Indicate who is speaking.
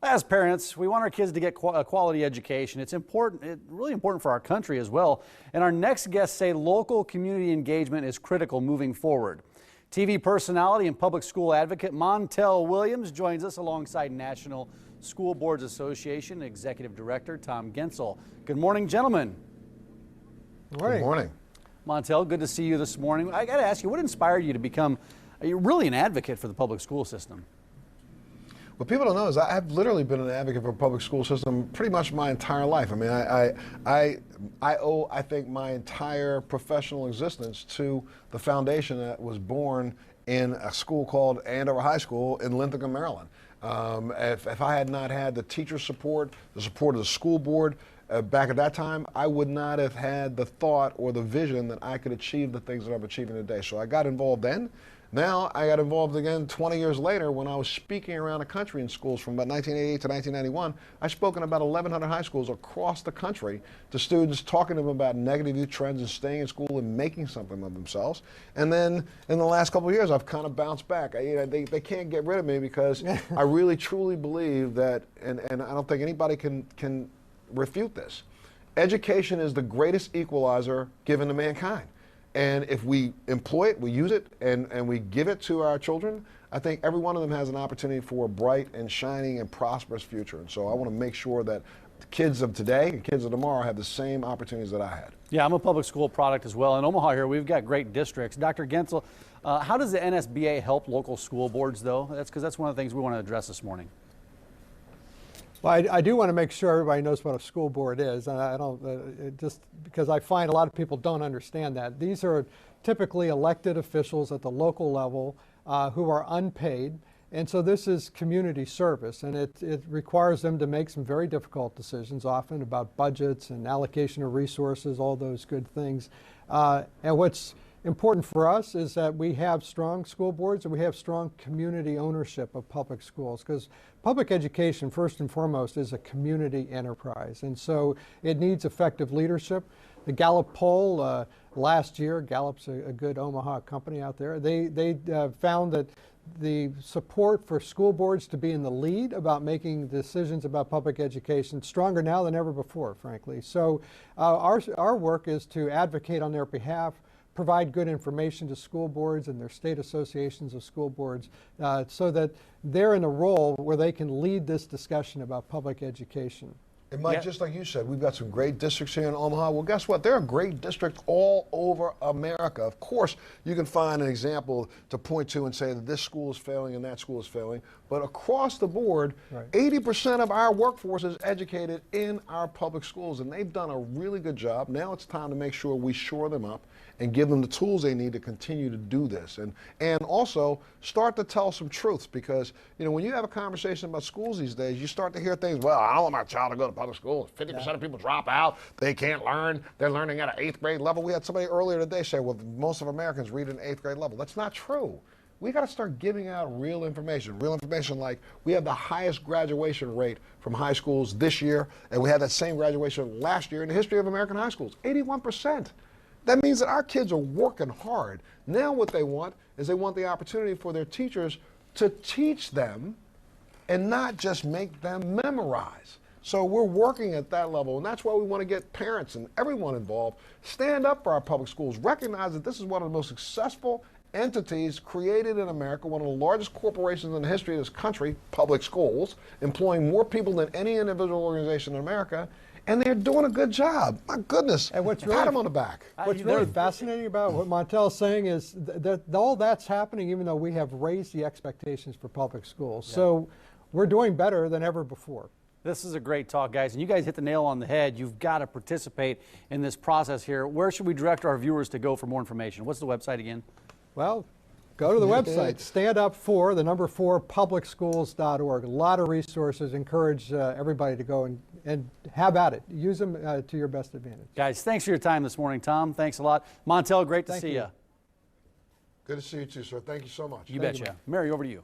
Speaker 1: As parents, we want our kids to get a quality education. It's really important for our country as well. And our next guests say local community engagement is critical moving forward. TV personality and public school advocate Montel Williams joins us alongside National School Boards Association Executive Director Tom Gentzel. Good morning, gentlemen.
Speaker 2: Good morning.
Speaker 1: Montel, good to see you this morning. I got to ask you, what inspired you to become really an advocate for the public school system?
Speaker 2: What people don't know is I've literally been an advocate for a public school system pretty much my entire life. I mean, I owe, I think, my entire professional existence to the foundation that was born in a school called Andover High School in Linthicum, Maryland. If I had not had the teacher support, the support of the school board, back at that time, I would not have had the thought or the vision that I could achieve the things that I'm achieving today. So I got involved then. Now I got involved again 20 years later when I was speaking around the country in schools from about 1988 to 1991. I spoke in about 1,100 high schools across the country to students, talking to them about negative youth trends and staying in school and making something of themselves. And then in the last couple of years, I've kind of bounced back. They can't get rid of me because I really truly believe that, and I don't think anybody can refute this. Education is the greatest equalizer given to mankind. And if we employ it, we use it, and we give it to our children, I think every one of them has an opportunity for a bright and shining and prosperous future. And so I want to make sure that the kids of today and kids of tomorrow have the same opportunities that I had.
Speaker 1: Yeah, I'm a public school product as well. In Omaha here, we've got great districts. Dr. Gentzel, how does the NSBA help local school boards, though? That's one of the things we want to address this morning.
Speaker 3: Well, I do want to make sure everybody knows what a school board is. And I don't, just because I find a lot of people don't understand that. These are typically elected officials at the local level who are unpaid. And so this is community service, and it requires them to make some very difficult decisions, often about budgets and allocation of resources, all those good things. And what's important for us is that we have strong school boards and we have strong community ownership of public schools, because public education, first and foremost, is a community enterprise. And so it needs effective leadership. The Gallup poll last year, Gallup's a good Omaha company out there, they found that the support for school boards to be in the lead about making decisions about public education stronger now than ever before, frankly. So our work is to advocate on their behalf, provide good information to school boards and their state associations of school boards so that they're in a role where they can lead this discussion about public education.
Speaker 2: And Mike, just like you said, we've got some great districts here in Omaha. Well, guess what? There are great districts all over America. Of course, you can find an example to point to and say that this school is failing and that school is failing. But across the board, 80% of our workforce is educated in our public schools, and they've done a really good job. Now it's time to make sure we shore them up and give them the tools they need to continue to do this. And also start to tell some truths, because when you have a conversation about schools these days, you start to hear things, well, I don't want my child to go to public school. 50% of people drop out. They can't learn. They're learning at an 8th grade level. We had somebody earlier today say, well, most of Americans read at an 8th grade level. That's not true. We got to start giving out real information like we have the highest graduation rate from high schools this year, and we had that same graduation last year in the history of American high schools, 81%. That means that our kids are working hard. Now what they want is they want the opportunity for their teachers to teach them and not just make them memorize. So we're working at that level, and that's why we want to get parents and everyone involved. Stand up for our public schools. Recognize that this is one of the most successful entities created in America, one of the largest corporations in the history of this country, public schools, employing more people than any individual organization in America, and they're doing a good job. My goodness, and pat them on the back.
Speaker 3: What's really fascinating about what Montel's saying is that all that's happening even though we have raised the expectations for public schools. Yeah. So we're doing better than ever before.
Speaker 1: This is a great talk, guys, and you guys hit the nail on the head. You've got to participate in this process here. Where should we direct our viewers to go for more information? What's the website again?
Speaker 3: Well, go to the website, standup4publicschools.org. A lot of resources. Encourage everybody to go and have at it. Use them to your best advantage.
Speaker 1: Guys, thanks for your time this morning, Tom. Thanks a lot. Montel, great to see you.
Speaker 2: Good to see you too, sir. Thank you so much.
Speaker 1: You betcha. Mary, over to you.